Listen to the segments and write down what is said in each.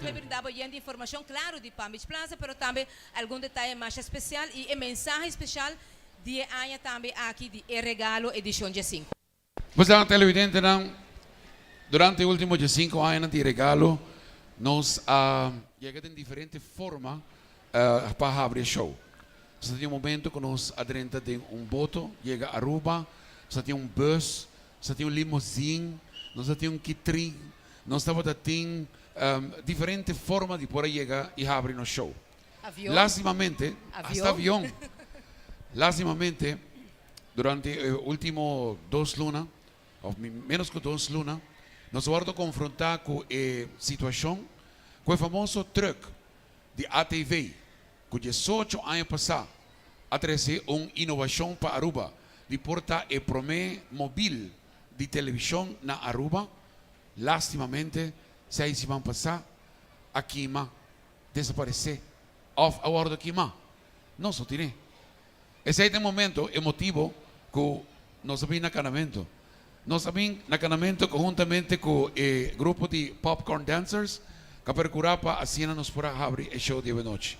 me brindava de informação, claro, de Palm Beach Plaza, mas também algum detalhe mais especial e mensagem especial de ano também aqui de regalo edição de 5. Você é televidente, não? Durante os últimos 5 anos de regalo, nós chegamos em diferente forma para abrir show. Você tem momento que nós adentramos em boto, chega a Aruba, você tem bus, você tem limousine, nós temos kitrin, nós temos diferentes formas de poder chegar e abrir no show. Avião. Lastimamente, hasta avião. Lastimamente, durante os últimos 2 lunas, ou menos que 2 lunas, nós vamos confrontar com a situação com o famoso truck de ATV, que 18 anos passados, a trazer uma inovação para Aruba, de portar o primeiro móvel de televisão na Aruba. Lastimamente, 6 semanas passadas, a queima desapareceu. Off a bordo queima. Não só tirei. Esse é o momento emotivo que nós sabemos no canamento. Nós sabemos no canamento conjuntamente com o grupo de Popcorn Dancers, que percurá para a cena nos para abrir o show de noite.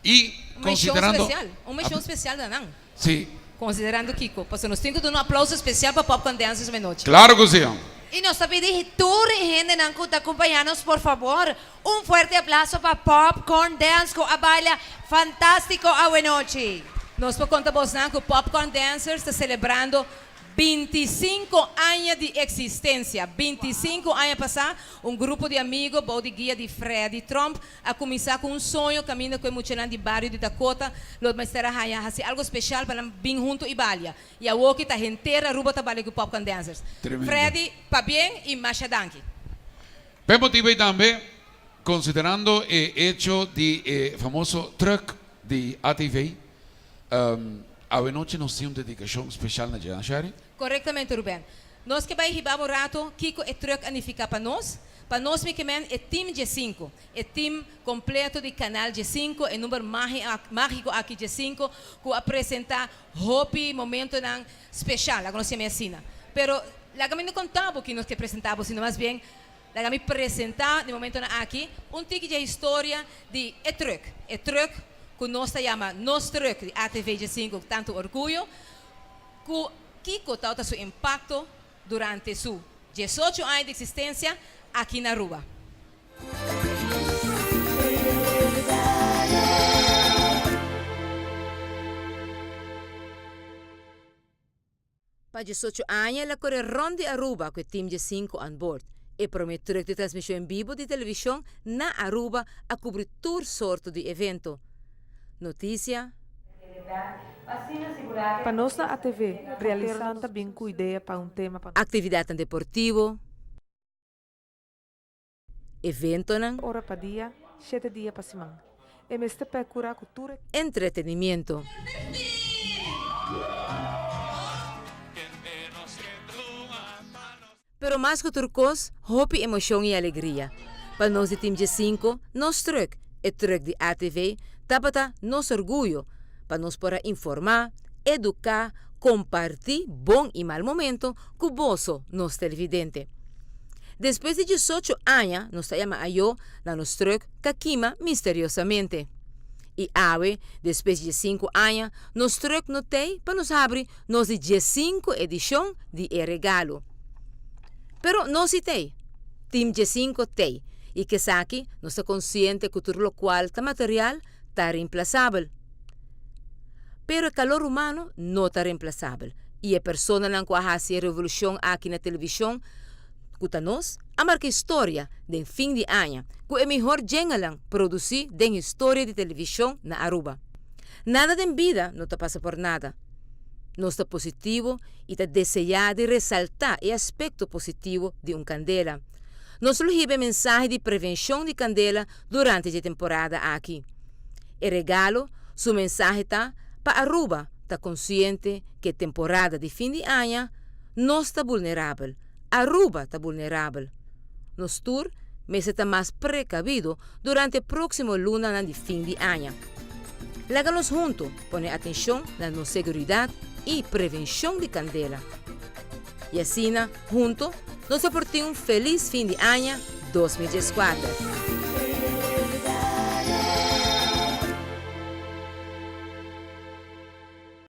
E considerando uma show especial da não. Sim. Considerando Kiko, pues nos temos que dar um aplauso especial para Popcorn Dancers de noite. Claro que sim. Y nos pedimos toda gente que acompañarnos, por favor. Un fuerte aplauso para Popcorn Dance, que baila fantástico a buena noche. Nós por conta que o Popcorn Dancers está celebrando 25 anos de existência. 25 anos passados, grupo de amigos, de guia de Freddy Trump, a começar com sonho, caminhando com o mochilão de bairro de Dakota, lo mais terá fazer algo especial para vir junto e balha. E a Woki está inteira, Aruba está balha com Popcorn Dancers. Tremendo. Freddy, para bem e Masha Danki. Bem motivado também, considerando o hecho de famoso truck de ATV, a noite nós temos uma dedicação especial na Jana Shari. Corretamente, Ruben. Nós que vai ribar um rato, Kiko é truck anificar para nós me quemen é time G5, é time completo de canal G5, é número mágico aqui G5, que apresentar hopi momento nan especial, agora nós chamamos assim. Pero lá que não contava que nós que apresentávamos, sino mais bem, lá que apresentar no momento aqui tique de história de truck que nós chama Nos Truck de ATV G5, com tanto orgulho, que Kiko está seu impacto durante seus 18 anos de existência aqui na Aruba. Para 18 anos, ela corre ronde Aruba com o time G5 on board e promete de transmissão em vivo de televisão na Aruba a cobrir toda sorte de evento. Notícia. Para nós na ATV, realizando também com ideia para tema. Atividade deportivo. Evento. Hora para dia, 7 dias para semana. E mestre para curar cultura. Entretenimiento. Pero mais que turcos, hope, emoção e alegria. Para nós de time G5, nós truck, e truck de ATV, tapata nosso orgulho, para nós poder informar, educar, compartilhar bom e mau momento com o nosso televidente. Depois de 18 anos, nós chamamos a eu na nosso truck Kakima misteriosamente. E ave, depois de 5 anos, nosso truck não tem para nos abrir nossa 15 edição de regalo. Pero não se tem. Team G5 tem. E que aqui, nós estamos conscientes que tudo o qual está material está reemplaçável. Pero o calor humano não está reemplaçável. E a pessoa que faz a revolução aqui na televisão, que nós, a marca história do fim de ano, que é melhor jeito produzir a história de televisão na Aruba. Nada de vida não passa por nada. Nós está positivo e está desejado de ressaltar o aspecto positivo de candela. Nós recebemos mensagem de prevenção de candela durante a temporada aqui. E regalo, sua mensagem está para Aruba, está consciente que a temporada de fim de ano não está vulnerável. Aruba está vulnerável. Nos tour, mas está mais precavido durante o próximo luna de fim de ano. Láganos juntos, põe atenção na nossa segurança e prevenção de candela. E assim, juntos, nós aportamos um feliz fim de ano 2024.